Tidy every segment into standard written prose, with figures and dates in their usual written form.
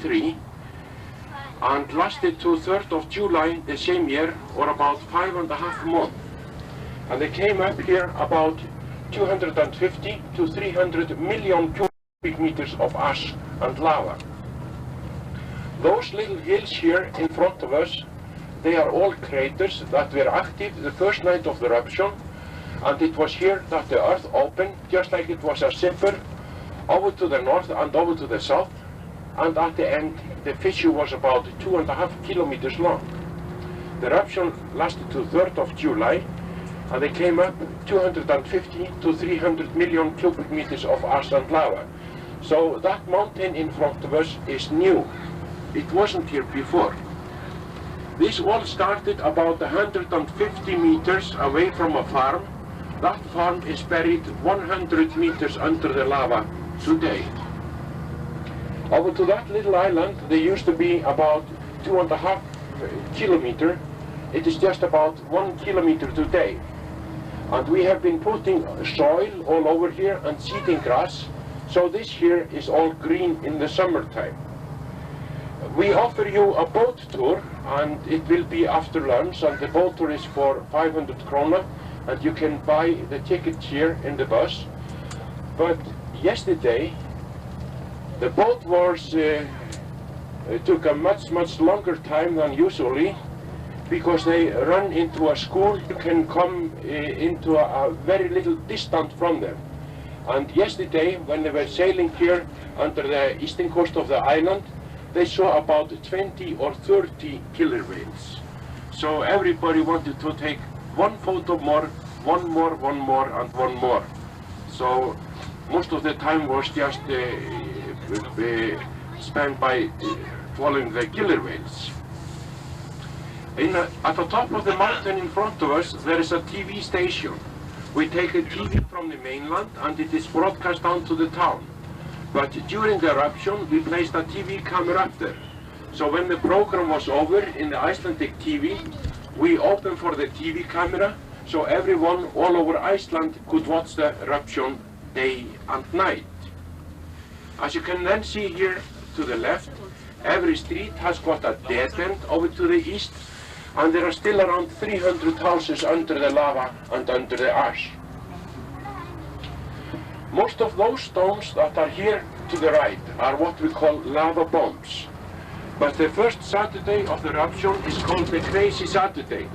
3 and lasted to 3rd of July the same year, or about 5.5 months. And they came up here about 250 to 300 million cubic meters of ash and lava. Those little hills here in front of us, they are all craters that were active the first night of the eruption, and it was here that the earth opened, just like it was a zipper, over to the north and over to the south, and at the end the fissure was about 2.5 kilometers long. The eruption lasted to 3rd of July, and they came up 250 to 300 million cubic meters of ash and lava. So that mountain in front of us is new. It wasn't here before. This all started about 150 meters away from a farm. That farm is buried 100 meters under the lava today. Over to that little island, there used to be about 2.5 kilometers. It is just about 1 kilometer today. And we have been putting soil all over here and seeding grass, so this here is all green in the summertime. We offer you a boat tour, and it will be after lunch, and the boat tour is for 500 krona, and you can buy the ticket here in the bus. But yesterday the boat was took a much longer time than usually, because they run into a school. You can come into a very little distance from them. And yesterday, when they were sailing here under the eastern coast of the island, they saw about 20 or 30 killer whales. So everybody wanted to take one photo more, one more, and one more. So most of the time was just spent by following the killer whales. At the top of the mountain in front of us, there is a TV station. We take a TV from the mainland and it is broadcast down to the town. But during the eruption, we placed a TV camera up there. So when the program was over in the Icelandic TV, we opened for the TV camera, so everyone all over Iceland could watch the eruption day and night. As you can then see here to the left, every street has got a dead end over to the east, and there are still around 300 houses under the lava and under the ash. Most of those stones that are here to the right are what we call lava bombs. But the first Saturday of the eruption is called the Crazy Saturday.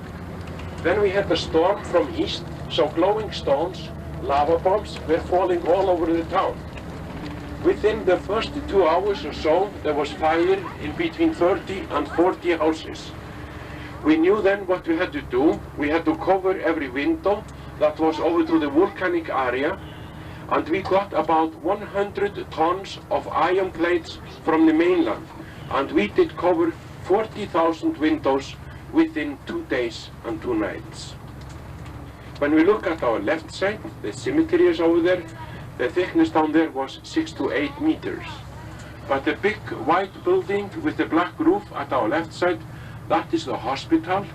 Then we had a storm from east, so glowing stones, lava bombs, were falling all over the town. Within the first 2 hours or so, there was fire in between 30 and 40 houses. We knew then what we had to do. We had to cover every window that was over to the volcanic area, and we got about 100 tons of iron plates from the mainland, and we did cover 40,000 windows within 2 days and 2 nights. When we look at our left side, the cemetery is over there. The thickness down there was 6 to 8 meters. But the big white building with the black roof at our left side, that is the hospital.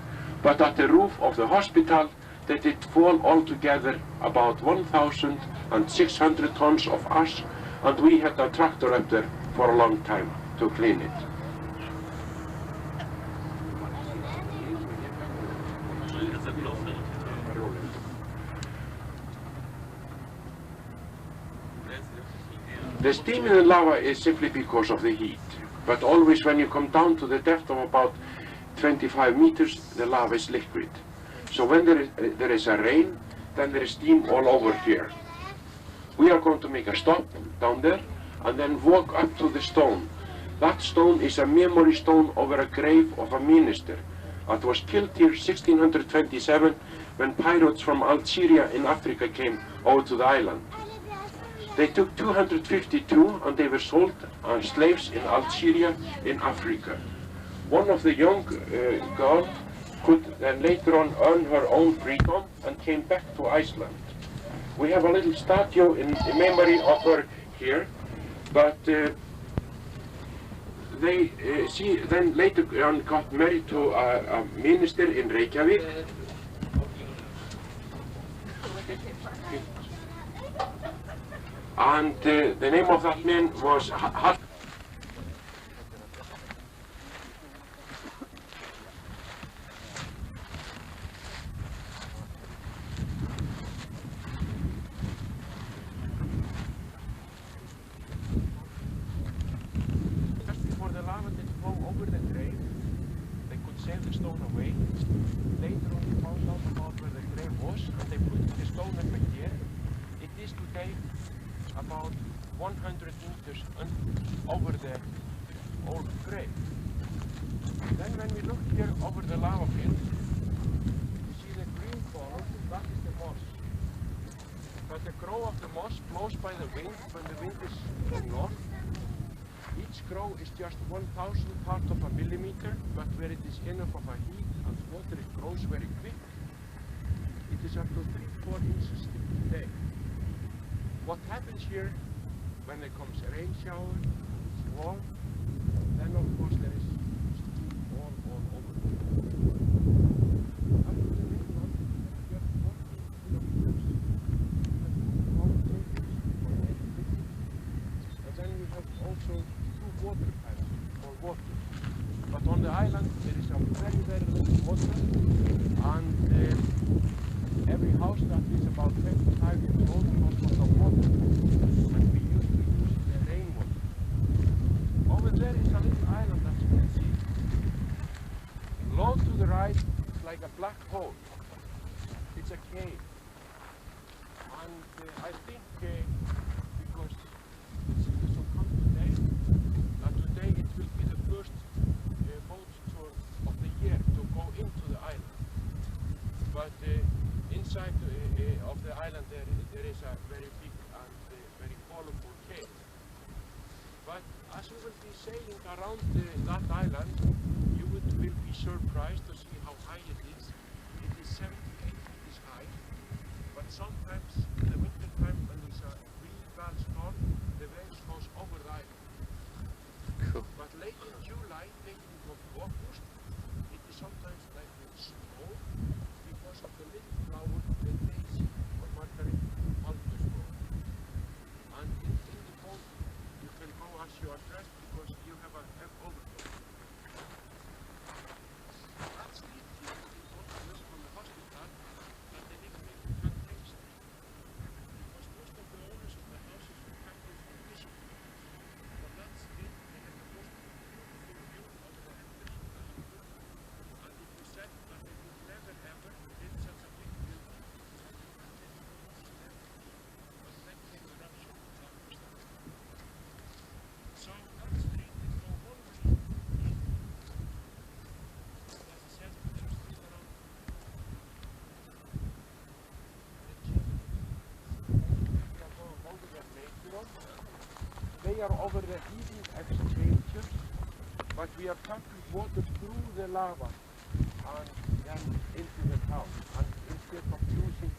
But at the roof of the hospital, they did fall altogether about 1,600 tons of ash, and we had a tractor up there for a long time to clean it. The steam in the lava is simply because of the heat, but always when you come down to the depth of about 25 meters, the lava is liquid. So when there is a rain, then there is steam all over here. We are going to make a stop down there and then walk up to the stone. That stone is a memory stone over a grave of a minister that was killed here 1627 when pirates from Algeria in Africa came over to the island. They took 252 and they were sold as slaves in Algeria in Africa. One of the young girls could then later on earn her own freedom and came back to Iceland. We have a little statue in memory of her here, but they she then later on got married to a minister in Reykjavik. And the name of that man was over the grave. They could save the stone away. Later on they found out about where the grave was and they put the stone up here. It is today about 100 meters over the old grave. Then when we look here over the lava field, you see the green color, that is the moss. But the grow of the moss blows by the wind when the wind is from north. Each grow is just 1,000th part of a millimeter, but where it is enough of a heat and water, it grows very quick. It is up to 3-4 inches thick today. What happens here when there comes a rain shower, it's warm, then of course there is steam all over. Up to the mainland, just 14 kilometers. And then we have also 2 water pipes for water. But on the island there is a very little water, and every house that is about 25 years old has got water. And we used to use the rainwater. Over there is a little island that you can see. Low to the right, it's like a black hole. It's a cave. And I think because it's so come today, that today it will be the first boat tour of the year to go into the island. But inside of the island there is a very big and very colorful cave. But as you will be sailing around that island, you will be surprised to see how high it is. It is 78 meters high, but sometimes in the winter time when there's a really bad storm, the waves goes over the island. Cool. But late in July, taking from August, it is sometimes like snow because of the little flower, the daisy or marguerite alder snow. And in the boat, you can go as you are dressed because you have a overcoat. That's the important from the hospital that they nicknamed Plantain Street. Because most of the owners of the houses were captains of fishing boats. From that street, they had the most beautiful view of the fishing boat. And it was said that they would never ever build such a big building. But then came the eruption of that was that. So that street is no longer in. As I said, there's still around they are over the heating exchangers, but we are pumping water through the lava and then into the town. And instead of using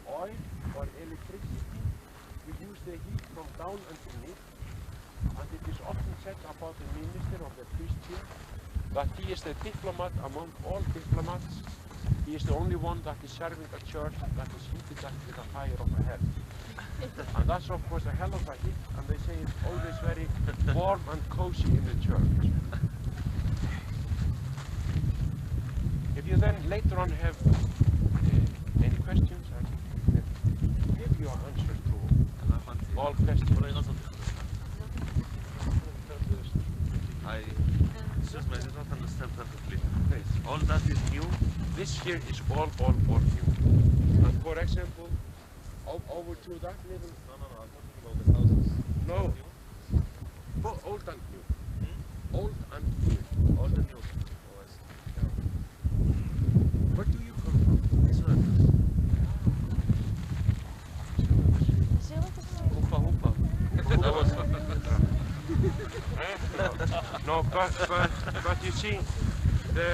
oil or electricity, we use the heat from down underneath. And it is often said about the minister or the priest here that he is the diplomat among all diplomats. He is the only one that is serving a church that is heated up with the fire of a hell. And that's of course a hell of a heat, and they say it's always very warm and cozy in the church. If you then later on have any questions, I think we can give you answers to all questions. Excuse me, I did not understand perfectly. Yes. All that is new? This here is all new. And for example, over to that level. No, I'm talking about the houses. No. Both Old and new. Hmm? Old and new. Old and new. Oh, I see. Yeah. Where do you come from? Iceland. Hoopa. That was No, but you see, the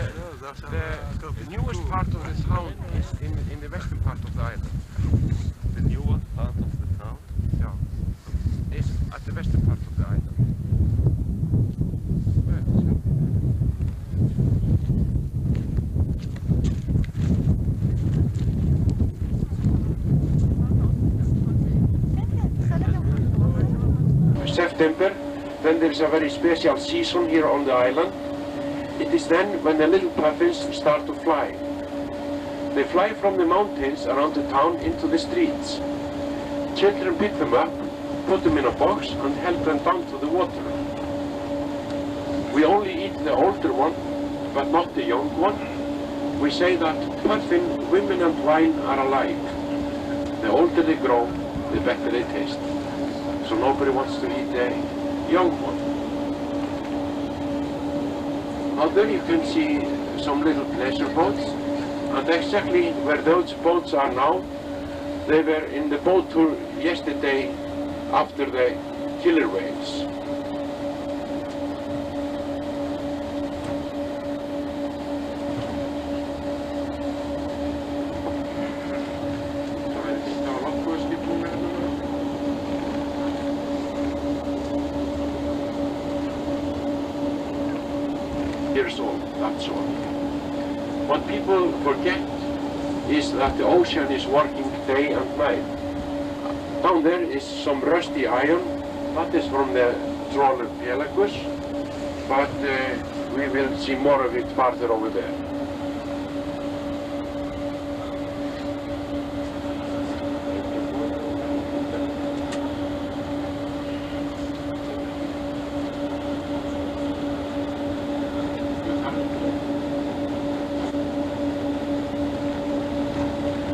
newest part of the town is in the western part of the island. the newer part of the town. Yeah, is at the western part of the island. September, when there is a very special season here on the island. It is then when the little puffins start to fly. They fly from the mountains around the town into the streets. Children pick them up, put them in a box and help them down to the water. We only eat the older one, but not the young one. We say that puffin, women and wine are alike. The older they grow, the better they taste. So nobody wants to eat a young one. Out there you can see some little pleasure boats, and exactly where those boats are now, they were in the boat tour yesterday after the killer whales. Here's all, that's all. What people forget is that the ocean is working day and night. Down there is some rusty iron, that is from the trawler Pelagus, but we will see more of it farther over there.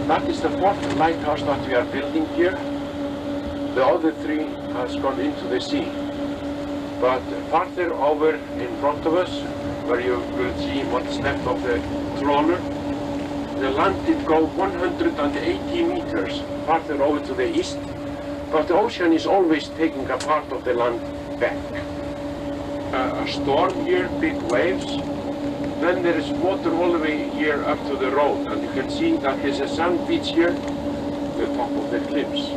That is the fourth lighthouse that we are building here. The other three has gone into the sea. But farther over in front of us, where you will see what's left of the trawler, the land did go 180 meters farther over to the east, but the ocean is always taking a part of the land back. A storm here, big waves, then there is water all the way here up to the road, and you can see that there's a sand beach here, the top of the cliffs.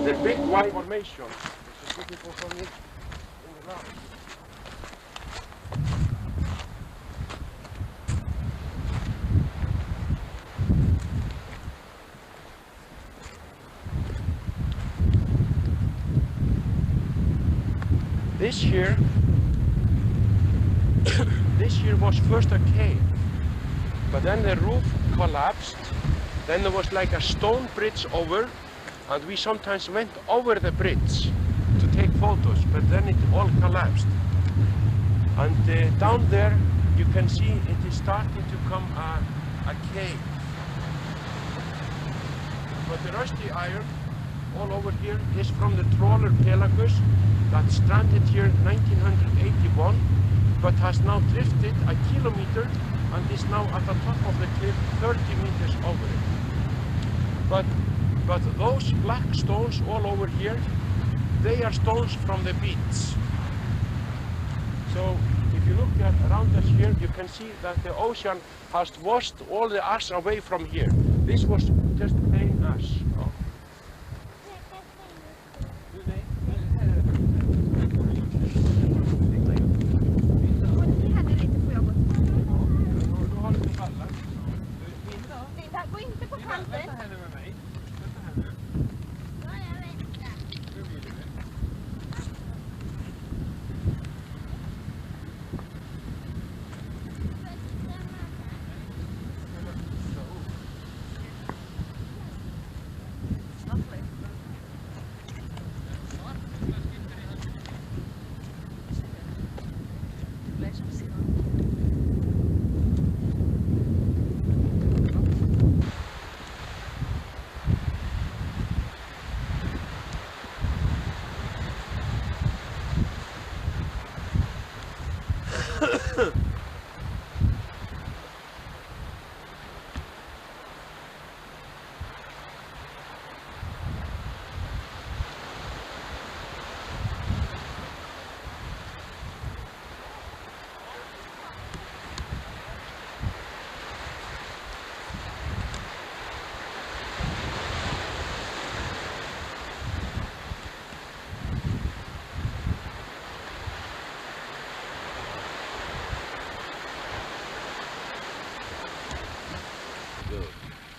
The big white formation is beautiful from it in the land. This here was first a cave, but then the roof collapsed. Then there was like a stone bridge over, and we sometimes went over the bridge to take photos, but then it all collapsed. And down there you can see it is starting to come a cave. But the rusty iron all over here is from the trawler Pelagus that stranded here in 1981, but has now drifted a kilometer and is now at the top of the cliff 30 meters over it. But those black stones all over here, they are stones from the beach. So if you look around us here, you can see that the ocean has washed all the ash away from here. This was just plain ash. Oh.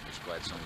It's quite something.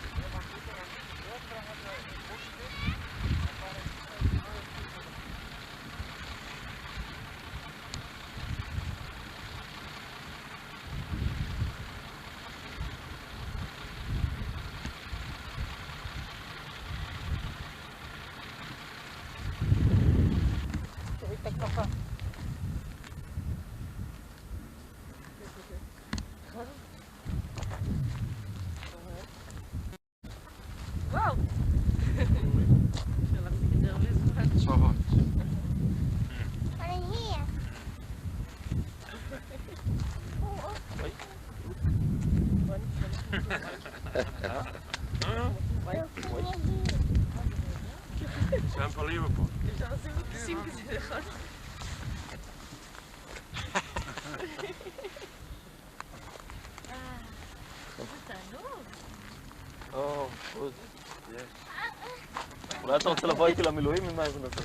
unbelievable. אפשר לשים לו כיסים כזה, נכון? איזה תענוג. אולי אתה רוצה לבוא איתי למילואים עם האבן הזה?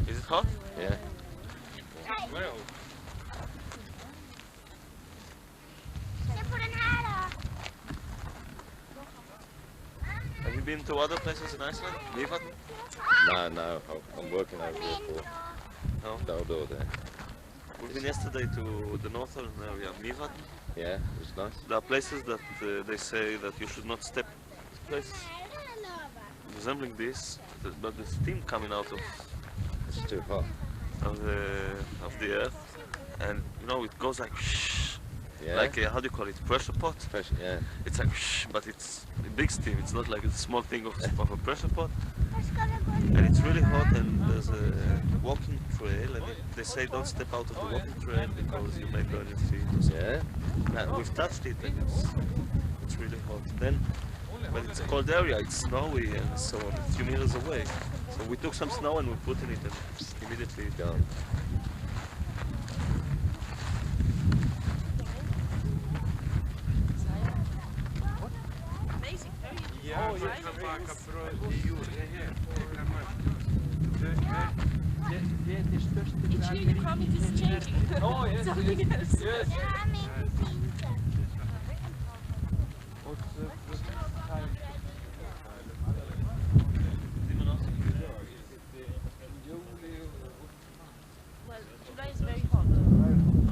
Is it hot? Yeah. Well, have you been to other places in Iceland? Mývatn? No. I'm working over here for No. the outdoor there. We've been yesterday to the northern area, Mývatn. Yeah, it was nice. There are places that they say that you should not step. Places resembling this, but the steam coming out It's too hot. of the earth, and you know it goes like shh, Yeah. like a, how do you call it, pressure pot? Pressure, yeah. It's like shh, but it's a big steam. It's not like a small thing of a pressure pot, and it's really hot. And there's a walking trail, and they say don't step out of the walking trail because you may burn your feet. Or something. Yeah. And we've touched it, and it's really hot. Then, but it's a cold area. It's snowy and so on, a few meters away. So we took some snow and we put in it, and immediately gone. Amazing, very Ja, right? jag kan baka bröd i jord. Det är det största Each year you come, it is changing. Oh, yes, Something else. yes. Well, July is very hot.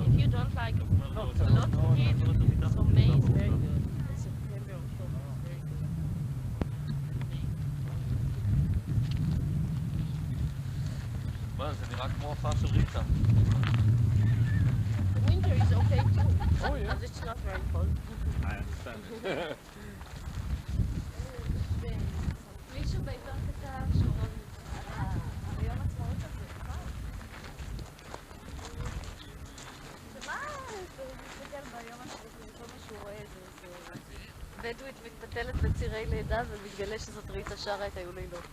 If you don't like a lot of heat, so May is very good. September, October is very good. מה, זה נראה כמו הופעה של ריצה. Winter is okay too, but it's not very cold. I understand it. מישהו בעיתון כתב שהוא ביום עצמאות הזה. ומה הוא מסתכל ביום עצמאות, כל מה שהוא רואה זה בדואית מתפתלת בצירי לידה ומתגלה שזאת ריצה שרה את היו לילות.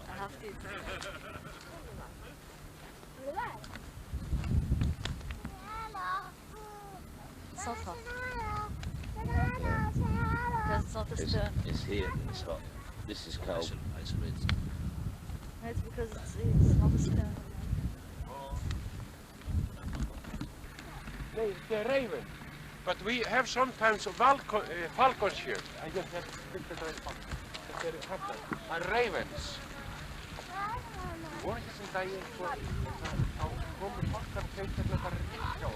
אהבתי את זה. It's not hot. Because it's not a stern. It's here and it's hot. This is cold. Isolated. It's because it's not a stern. The raven. But we have sometimes falcons here. I just have pictures of and ravens. Voru þessum daginn svo þá komu falkar sveitarlega bara ríkja á.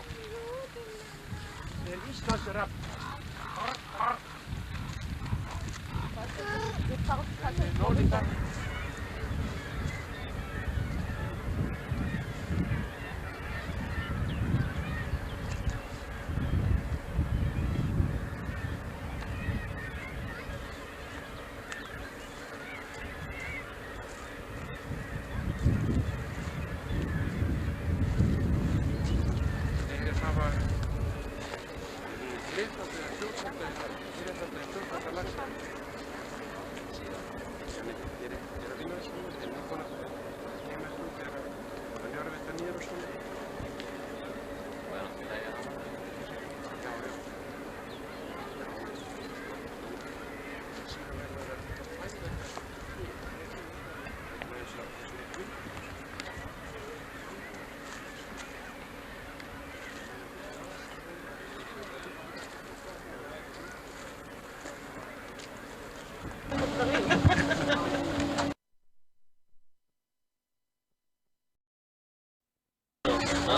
Það er Íslands rafn. Nóri það.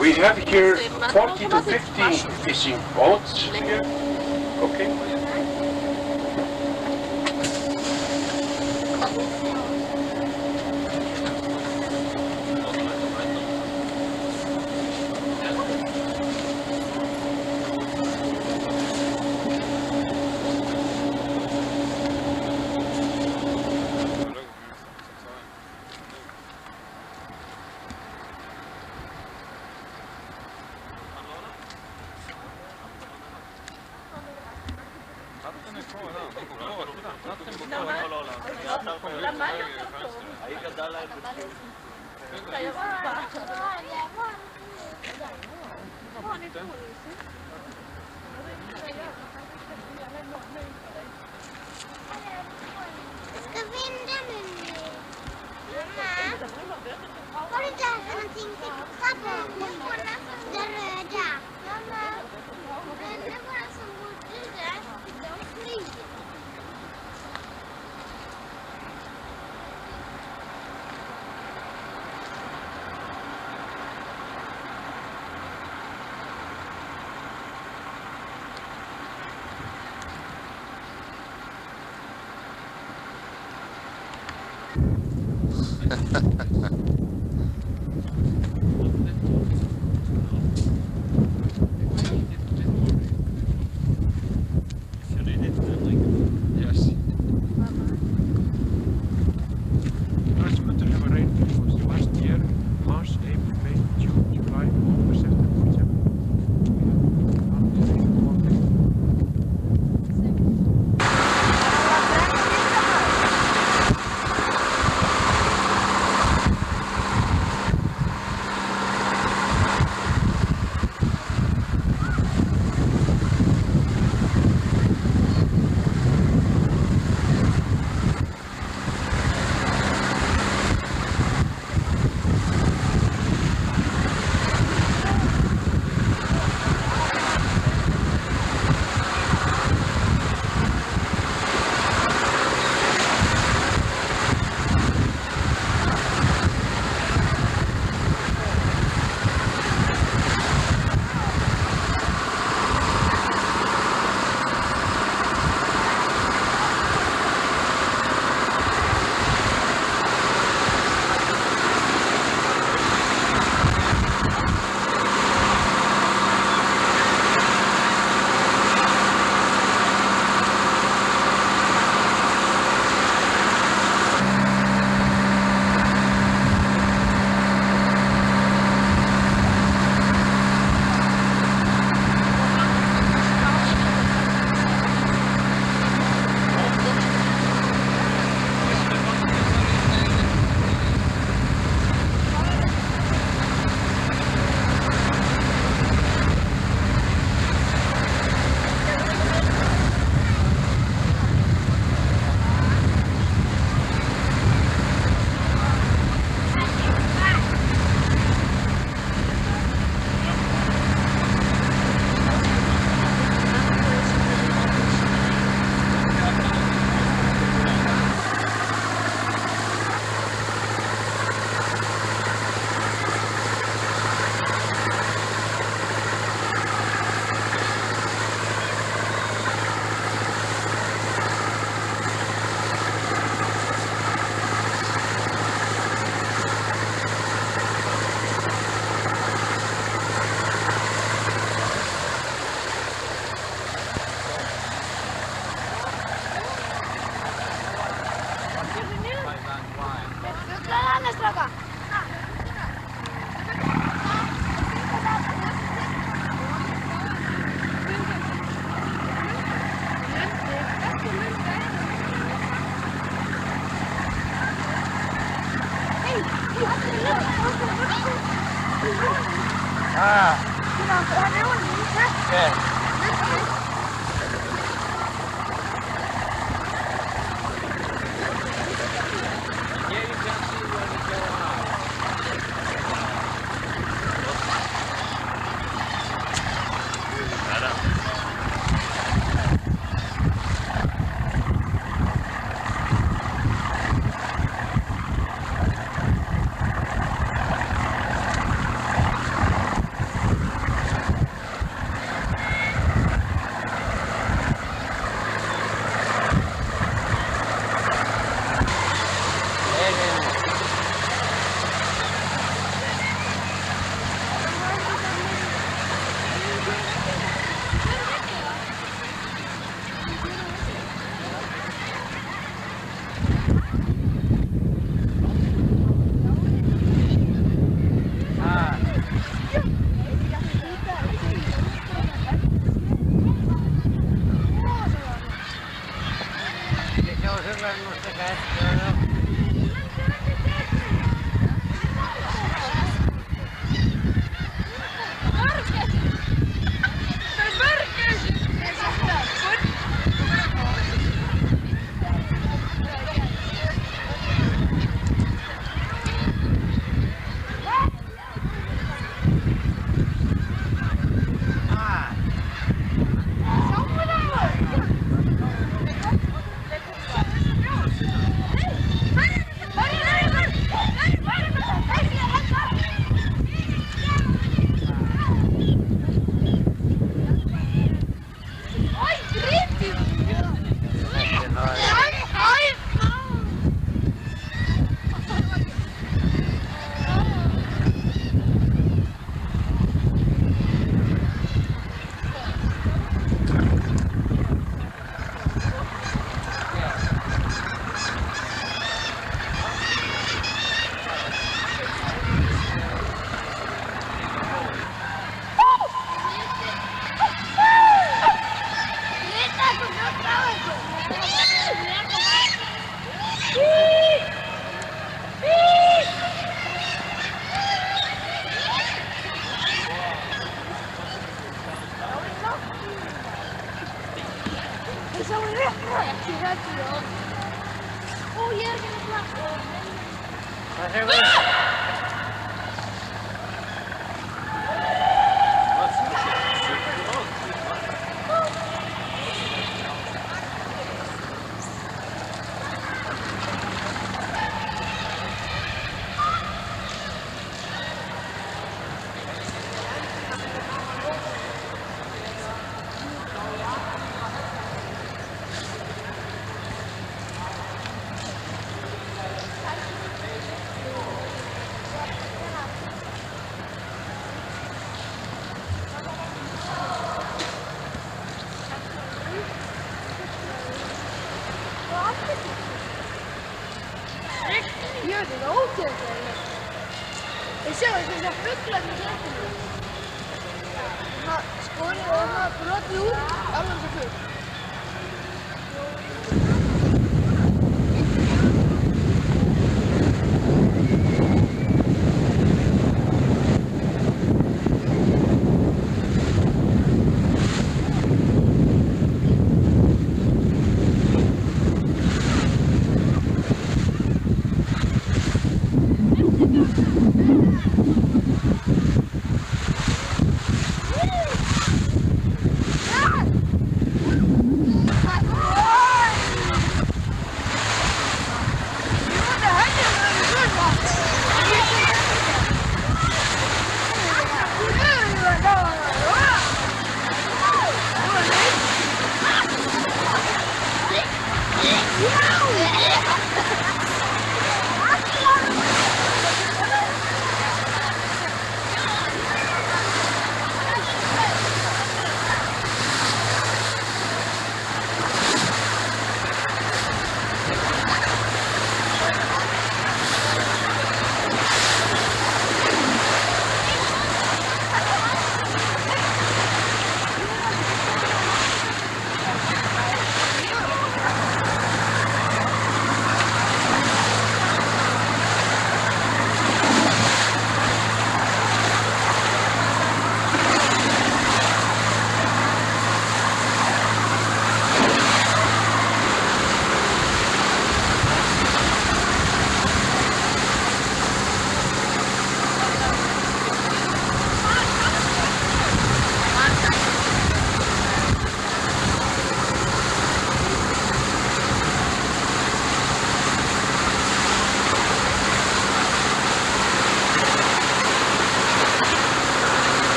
We have here 40 to 50 fishing boats here. Okay. A lot למד יותר טוב. ההיא גדל להם תיירות בה. Ska vinda nu? Mamma, var det där för någonting? Titta på det röda. Mamma, det är bara som bodde där. De flyger.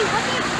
Okej.